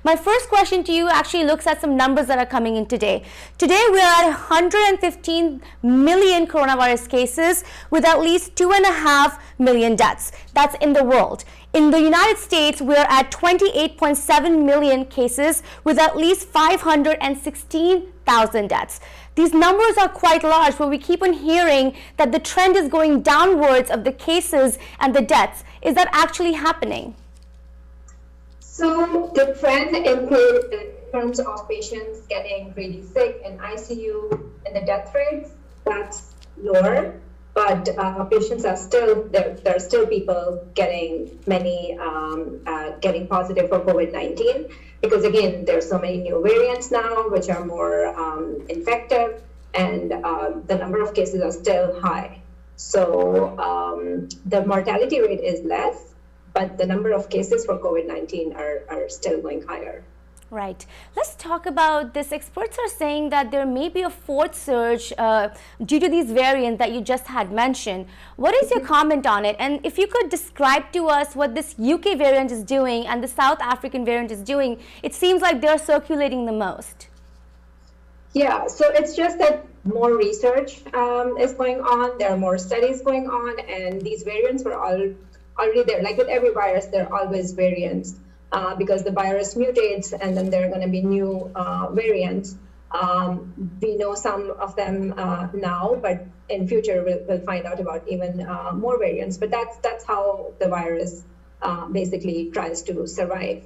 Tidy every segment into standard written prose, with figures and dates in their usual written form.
My first question to you actually looks at some numbers that are coming in today. Today we are at 115 million coronavirus cases with at least 2.5 million deaths. That's in the world. In the United States, we're at 28.7 million cases with at least 516,000 deaths. These numbers are quite large, but we keep on hearing that the trend is going downwards of the cases and the deaths. Is that actually happening? So the trend in terms of patients getting really sick in ICU and the death rates, that's lower. But patients are still, there are still people getting positive for COVID-19 because again, there's so many new variants now which are more infective, and the number of cases are still high. So the mortality rate is less, but the number of cases for COVID-19 are still going higher. Right. Let's talk about this. Experts are saying that there may be a fourth surge due to these variants that you just had mentioned. What is your comment on it? And if you could describe to us what this UK variant is doing and the South African variant is doing, it seems like they're circulating the most. Yeah, so it's just that more research is going on, there are more studies going on, and these variants were already there. Like with every virus, there are always variants. Because the virus mutates and then there are going to be new variants. We know some of them now, but in future we'll find out about even more variants. But that's how the virus basically tries to survive.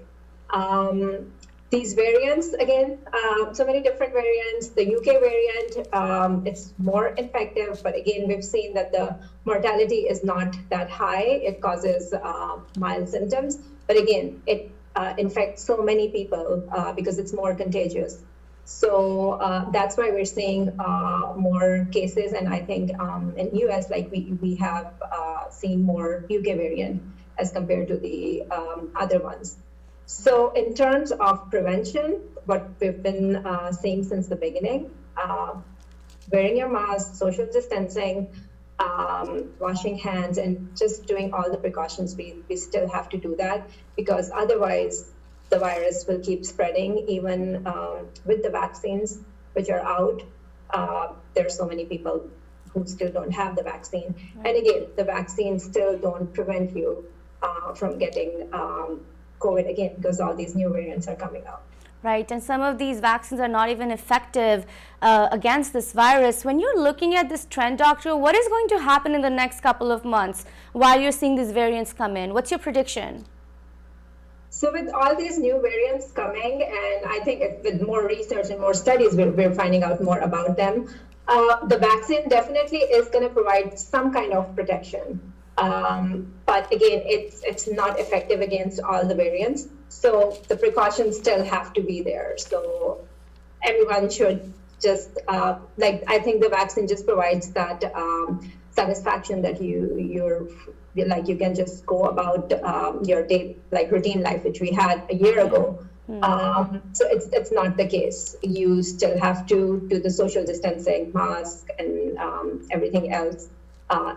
These variants, again, so many different variants. The UK variant, it's more infective, but again, we've seen that the mortality is not that high. It causes mild symptoms, but again, it infects so many people because it's more contagious. So that's why we're seeing more cases, and I think in US, like we have seen more UK variant as compared to the other ones. So in terms of prevention, what we've been seeing since the beginning, wearing your mask, social distancing, washing hands, and just doing all the precautions, we still have to do that because otherwise the virus will keep spreading even with the vaccines which are out. There are so many people who still don't have the vaccine. Right. And again, the vaccines still don't prevent you from getting COVID again because all these new variants are coming out. Right, and some of these vaccines are not even effective against this virus. When you're looking at this trend, doctor, what is going to happen in the next couple of months while you're seeing these variants come in? What's your prediction? So with all these new variants coming, and I think with more research and more studies, we're finding out more about them. The vaccine definitely is going to provide some kind of protection. But again, it's not effective against all the variants. So the precautions still have to be there. So everyone should just, I think the vaccine just provides that satisfaction that you can just go about your day, like routine life, which we had a year ago. So it's not the case. You still have to do the social distancing, mask, and everything else.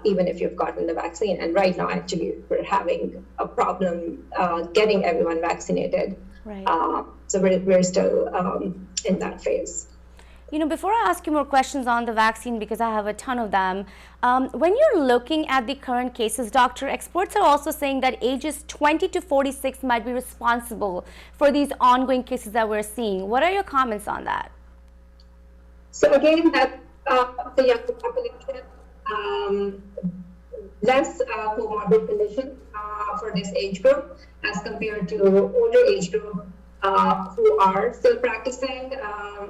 Even if you've gotten the vaccine. And right now, actually, we're having a problem getting everyone vaccinated. Right. So we're still in that phase. You know, before I ask you more questions on the vaccine, because I have a ton of them, when you're looking at the current cases, doctor, experts are also saying that ages 20 to 46 might be responsible for these ongoing cases that we're seeing. What are your comments on that? So again, that the younger population, less comorbid condition for this age group as compared to older age group who are still practicing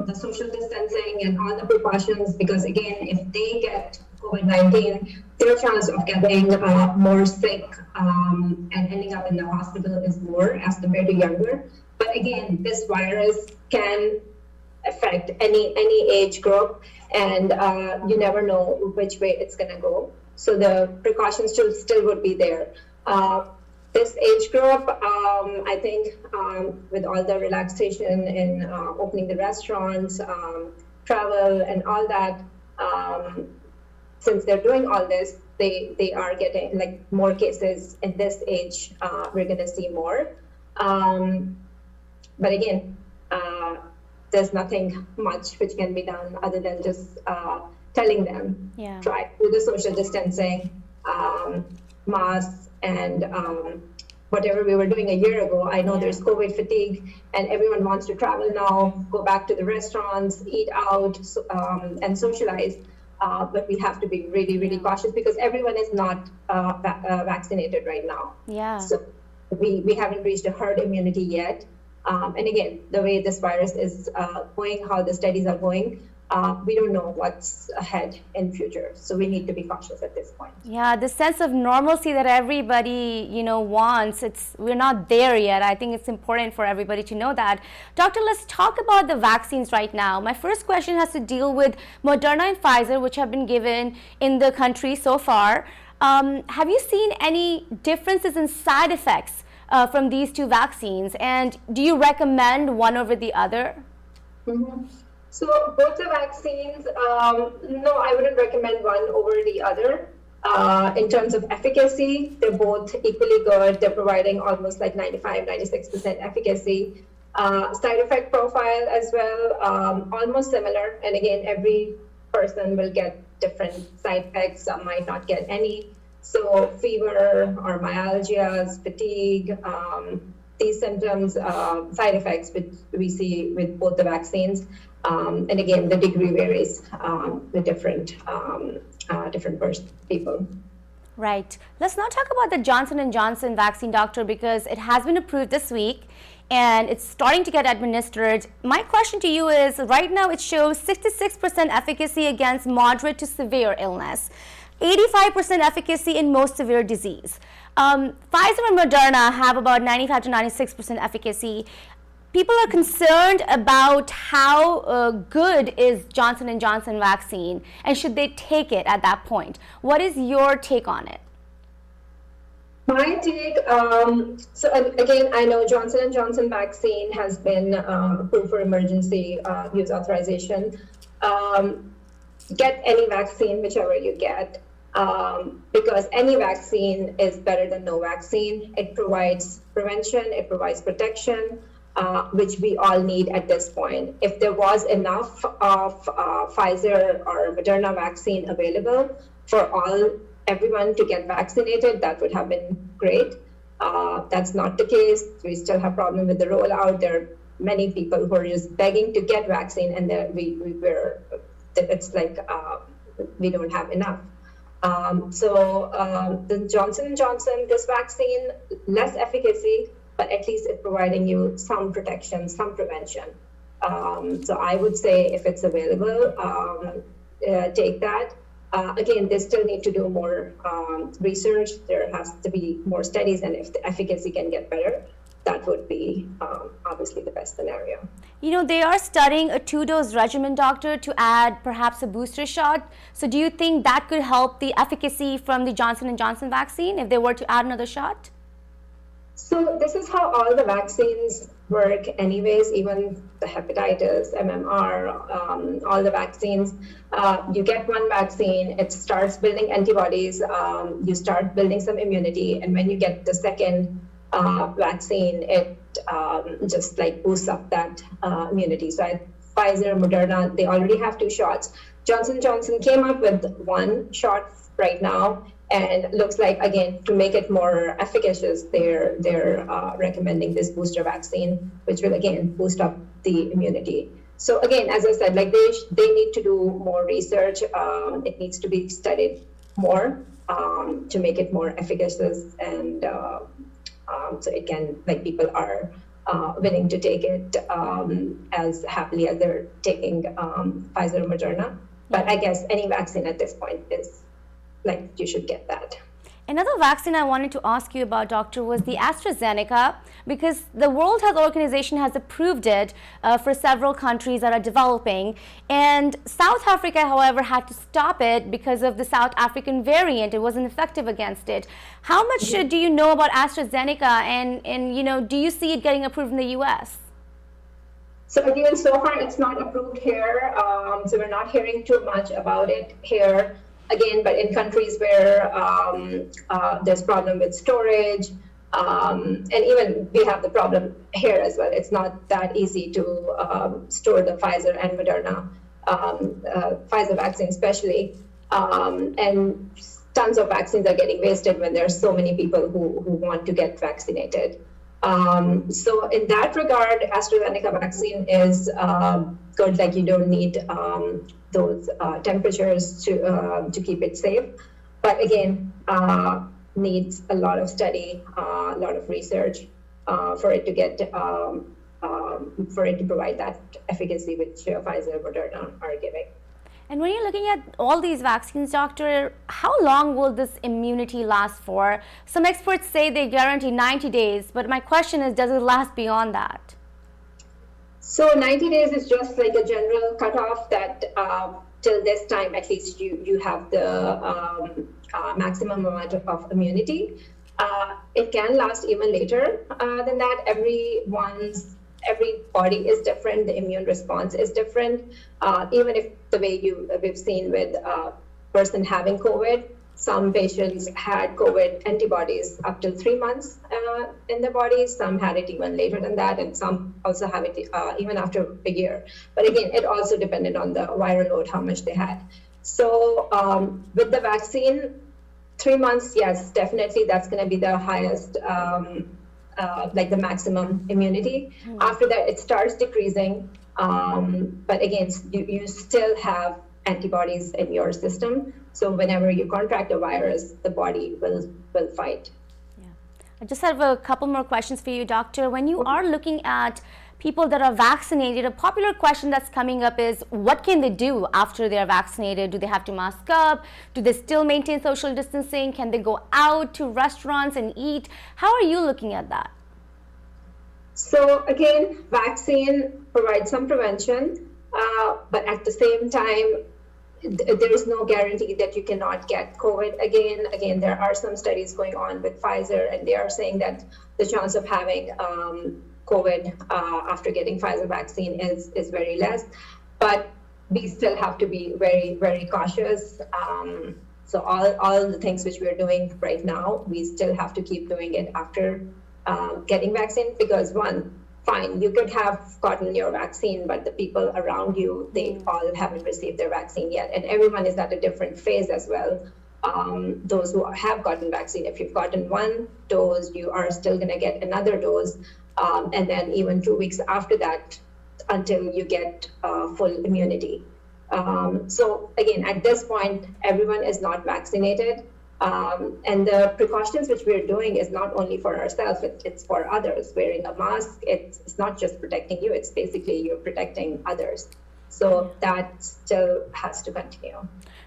the social distancing and all the precautions, because again, if they get COVID-19, their chance of getting more sick and ending up in the hospital is more as compared to younger. But again, this virus can affect any age group, and you never know which way it's going to go. So the precautions still would be there. This age group, I think with all the relaxation in opening the restaurants, travel and all that, since they're doing all this, they are getting like more cases in this age. We're going to see more. But again, there's nothing much which can be done other than just telling them, try do the social distancing, masks, and whatever we were doing a year ago. I know there's COVID fatigue and everyone wants to travel now, go back to the restaurants, eat out, and socialize. But we have to be really, really cautious because everyone is not vaccinated right now. So we haven't reached a herd immunity yet. And again, the way this virus is going, how the studies are going, we don't know what's ahead in future. So we need to be cautious at this point. Yeah, the sense of normalcy that everybody, wants, we're not there yet. I think it's important for everybody to know that. Doctor, let's talk about the vaccines right now. My first question has to deal with Moderna and Pfizer, which have been given in the country so far. Have you seen any differences in side effects from these two vaccines? And do you recommend one over the other? Mm-hmm. So both the vaccines, no, I wouldn't recommend one over the other. In terms of efficacy, they're both equally good. They're providing almost like 95, 96% efficacy. Side effect profile as well, almost similar. And again, every person will get different side effects. Some might not get any. So fever or myalgias, fatigue, these symptoms, side effects which we see with both the vaccines. And again, the degree varies with different people. Right. Let's now talk about the Johnson & Johnson vaccine, doctor, because it has been approved this week and it's starting to get administered. My question to you is, right now it shows 66% efficacy against moderate to severe illness, 85% efficacy in most severe disease. Pfizer and Moderna have about 95 to 96% efficacy. People are concerned about how good is Johnson & Johnson vaccine and should they take it at that point? What is your take on it? My take, so again, I know Johnson & Johnson vaccine has been approved for emergency use authorization. Get any vaccine, whichever you get, because any vaccine is better than no vaccine. It provides prevention, it provides protection, which we all need at this point. If there was enough of Pfizer or Moderna vaccine available for everyone to get vaccinated, that would have been great. That's not the case. We still have problem with the rollout. There are many people who are just begging to get vaccine, and it's like we don't have enough. So the Johnson & Johnson, this vaccine, less efficacy, but at least it's providing you some protection, some prevention. So I would say if it's available, take that. Again, they still need to do more research. There has to be more studies, and if the efficacy can get better, that would be obviously the best scenario. They are studying a 2-dose regimen, doctor, to add perhaps a booster shot. So do you think that could help the efficacy from the Johnson & Johnson vaccine if they were to add another shot? So this is how all the vaccines work anyways, even the hepatitis, MMR, all the vaccines. You get one vaccine, it starts building antibodies, you start building some immunity, and when you get the second vaccine, it just like boosts up that immunity. So Pfizer, Moderna, they already have 2 shots. Johnson & Johnson came up with 1 shot right now, and looks like, again, to make it more efficacious, they're recommending this booster vaccine, which will again boost up the immunity. So again, as I said, like they need to do more research. It needs to be studied more to make it more efficacious, and so it can, like, people are willing to take it as happily as they're taking Pfizer or Moderna. But I guess any vaccine at this point is, like, you should get that. Another vaccine I wanted to ask you about, doctor, was the Astrazeneca, because the World Health Organization has approved it for several countries that are developing. And South Africa, however, had to stop it because of the South African variant. It wasn't effective against it. How much do you know about AstraZeneca, and do you see it getting approved in the U.S.? So again, so far it's not approved here, so we're not hearing too much about it here. Again, but in countries where there's problem with storage, And even we have the problem here as well. It's not that easy to store the Pfizer and Moderna, Pfizer vaccine especially. And tons of vaccines are getting wasted when there are so many people who want to get vaccinated. So in that regard, AstraZeneca vaccine is good. Like, you don't need those temperatures to keep it safe. But again, needs a lot of study, a lot of research for it to get for it to provide that efficacy which Pfizer and Moderna are giving. And when you're looking at all these vaccines, doctor, how long will this immunity last for? Some experts say they guarantee 90 days, but my question is, does it last beyond that? So 90 days is just like a general cutoff that till this time, at least you have the maximum amount of immunity. It can last even later than that. Every body is different. The immune response is different. Even if the way we've seen with a person having COVID, some patients had COVID antibodies up till 3 months in their bodies. Some had it even later than that, and some also have it even after a year. But again, it also depended on the viral load, how much they had. So with the vaccine, 3 months, yes, definitely that's going to be the highest, like the maximum immunity. After that, it starts decreasing. But again, you still have antibodies in your system. So whenever you contract a virus, the body will fight. Yeah. I just have a couple more questions for you, doctor. When you are looking at people that are vaccinated, a popular question that's coming up is, what can they do after they're vaccinated? Do they have to mask up? Do they still maintain social distancing? Can they go out to restaurants and eat? How are you looking at that? So again, vaccine provides some prevention, but at the same time, there is no guarantee that you cannot get COVID again. Again, there are some studies going on with Pfizer, and they are saying that the chance of having COVID after getting Pfizer vaccine is very less, but we still have to be very, very cautious. So all the things which we're doing right now, we still have to keep doing it after getting vaccine, because fine, you could have gotten your vaccine, but the people around you, they all haven't received their vaccine yet. And everyone is at a different phase as well. Those who have gotten vaccine, if you've gotten one dose, you are still going to get another dose. And then even 2 weeks after that, until you get full immunity. So again, at this point, everyone is not vaccinated. And the precautions which we're doing is not only for ourselves, it's for others. Wearing a mask, it's not just protecting you, it's basically you're protecting others. So that still has to continue.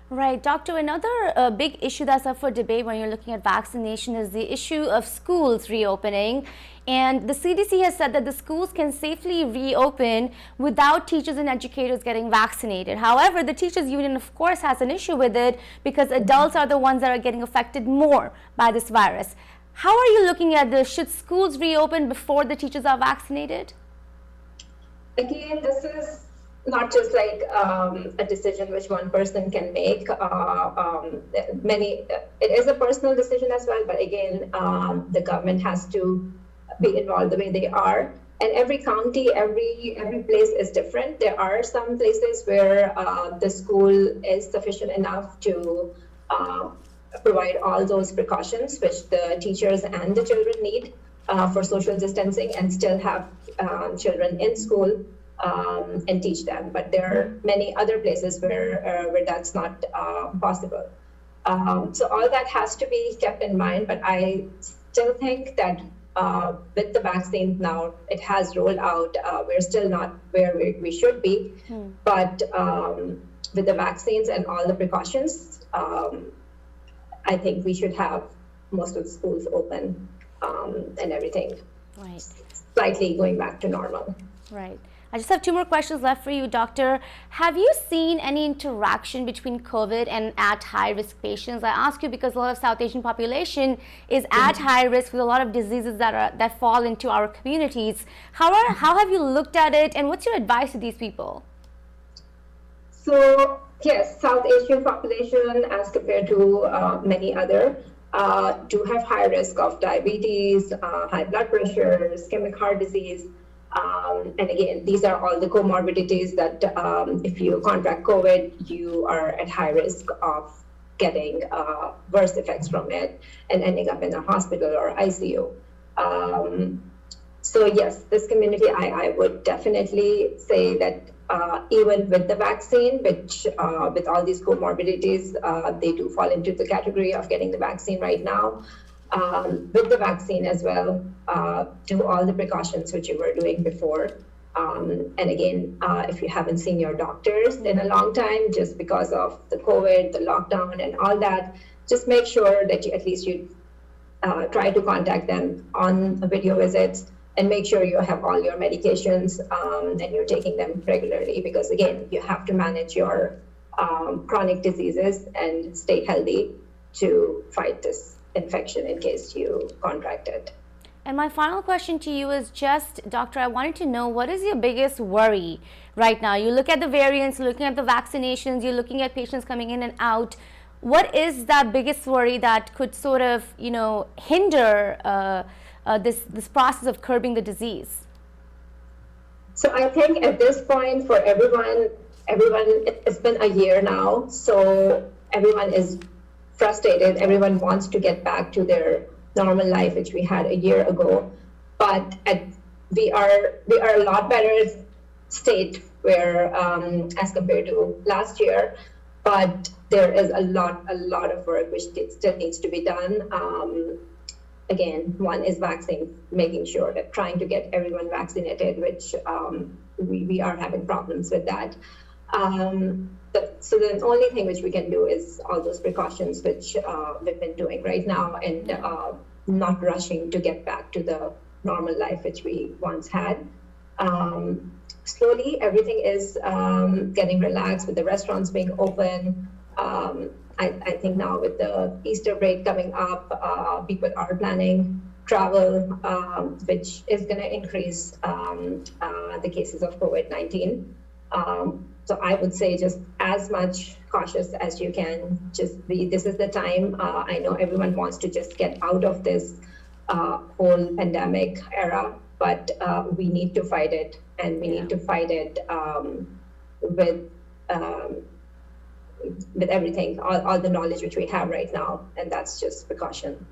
Right. Doctor, another big issue that's up for debate when you're looking at vaccination is the issue of schools reopening. And the CDC has said that the schools can safely reopen without teachers and educators getting vaccinated. However, the teachers union, of course, has an issue with it because adults are the ones that are getting affected more by this virus. How are you looking at this? Should schools reopen before the teachers are vaccinated? Again, this is not just like a decision which one person can make. It is a personal decision as well, but again, the government has to be involved the way they are. And every county, every place is different. There are some places where the school is sufficient enough to provide all those precautions which the teachers and the children need for social distancing, and still have children in school and teach them. But there are many other places where that's not possible. So all that has to be kept in mind. But I still think that with the vaccine now, it has rolled out. We're still not where we should be, but with the vaccines and all the precautions, I think we should have most of the schools open and everything. Right. Slightly going back to normal. Right. I just have 2 more questions left for you, doctor. Have you seen any interaction between COVID and at high-risk patients? I ask you because a lot of South Asian population is at high risk with a lot of diseases that fall into our communities. How have you looked at it, and what's your advice to these people? So yes, South Asian population as compared to many other, do have high risk of diabetes, high blood pressure, ischemic heart disease. And again, these are all the comorbidities that if you contract COVID, you are at high risk of getting worse effects from it and ending up in a hospital or ICU. So yes, this community, I would definitely say that even with the vaccine, which with all these comorbidities, they do fall into the category of getting the vaccine right now. With the vaccine as well, do all the precautions which you were doing before. And again, if you haven't seen your doctors in a long time, just because of the COVID, the lockdown, and all that, just make sure that you, at least you try to contact them on video visits and make sure you have all your medications and you're taking them regularly, because again, you have to manage your chronic diseases and stay healthy to fight this infection in case you contract it. And my final question to you is just, Doctor, I wanted to know, what is your biggest worry right now? You look at the variants, you're looking at the vaccinations, you're looking at patients coming in and out. What is that biggest worry that could sort of, hinder this process of curbing the disease? So I think at this point for everyone, it's been a year now, so everyone is frustrated. Everyone wants to get back to their normal life, which we had a year ago. But we are a lot better state where as compared to last year. But there is a lot of work which still needs to be done. Again, one is vaccine, making sure that trying to get everyone vaccinated, which we are having problems with that. So the only thing which we can do is all those precautions which we've been doing right now, and not rushing to get back to the normal life which we once had. Slowly, everything is getting relaxed with the restaurants being open. I think now with the Easter break coming up, people are planning travel, which is going to increase the cases of COVID-19. So I would say just as much cautious as you can. This is the time. I know everyone wants to just get out of this whole pandemic era, but we need to fight it, and we need to fight it with everything, all the knowledge which we have right now, and that's just precaution.